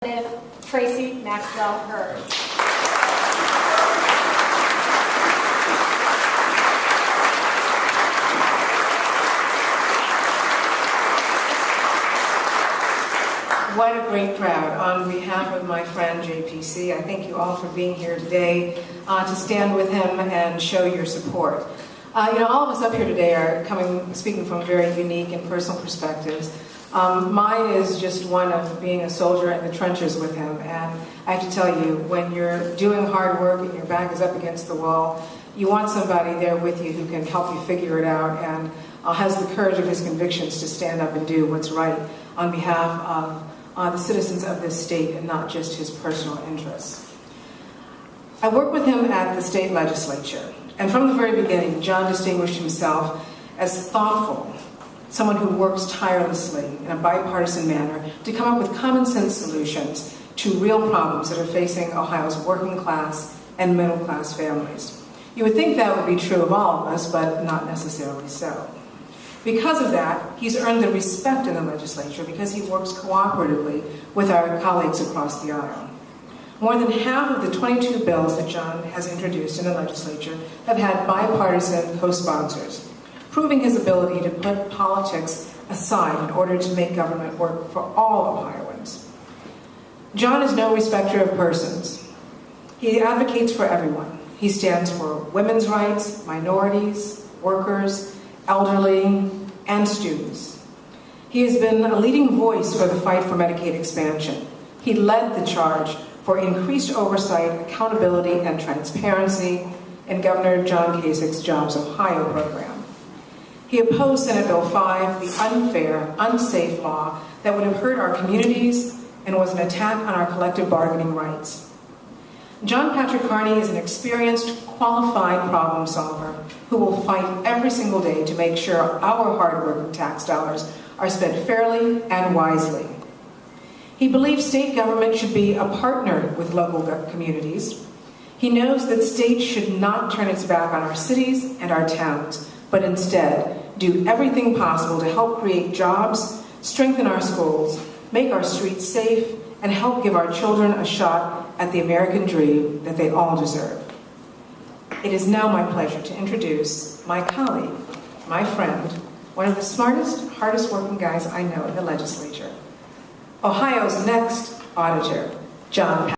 Tracy Maxwell Hurd. What a great crowd. On behalf of my friend JPC, I thank you all for being here today to stand with him and show your support. All of us up here today are speaking from very unique and personal perspectives. Mine is just one of being a soldier in the trenches with him, and I have to tell you, when you're doing hard work and your back is up against the wall, you want somebody there with you who can help you figure it out and has the courage of his convictions to stand up and do what's right on behalf of the citizens of this state and not just his personal interests. I worked with him at the state legislature, and from the very beginning, John distinguished himself as thoughtful, someone who works tirelessly in a bipartisan manner to come up with common sense solutions to real problems that are facing Ohio's working class and middle class families. You would think that would be true of all of us, but not necessarily so. Because of that, he's earned the respect in the legislature because he works cooperatively with our colleagues across the aisle. More than half of the 22 bills that John has introduced in the legislature have had bipartisan co-sponsors, proving his ability to put politics aside in order to make government work for all Ohioans. John is no respecter of persons. He advocates for everyone. He stands for women's rights, minorities, workers, elderly, and students. He has been a leading voice for the fight for Medicaid expansion. He led the charge for increased oversight, accountability, and transparency in Governor John Kasich's Jobs Ohio program. He opposed Senate Bill 5, the unfair, unsafe law that would have hurt our communities and was an attack on our collective bargaining rights. John Patrick Carney is an experienced, qualified problem solver who will fight every single day to make sure our hard-working tax dollars are spent fairly and wisely. He believes state government should be a partner with local communities. He knows that states should not turn its back on our cities and our towns, but instead do everything possible to help create jobs, strengthen our schools, make our streets safe, and help give our children a shot at the American dream that they all deserve. It is now my pleasure to introduce my colleague, my friend, one of the smartest, hardest working guys I know in the legislature, Ohio's next auditor, John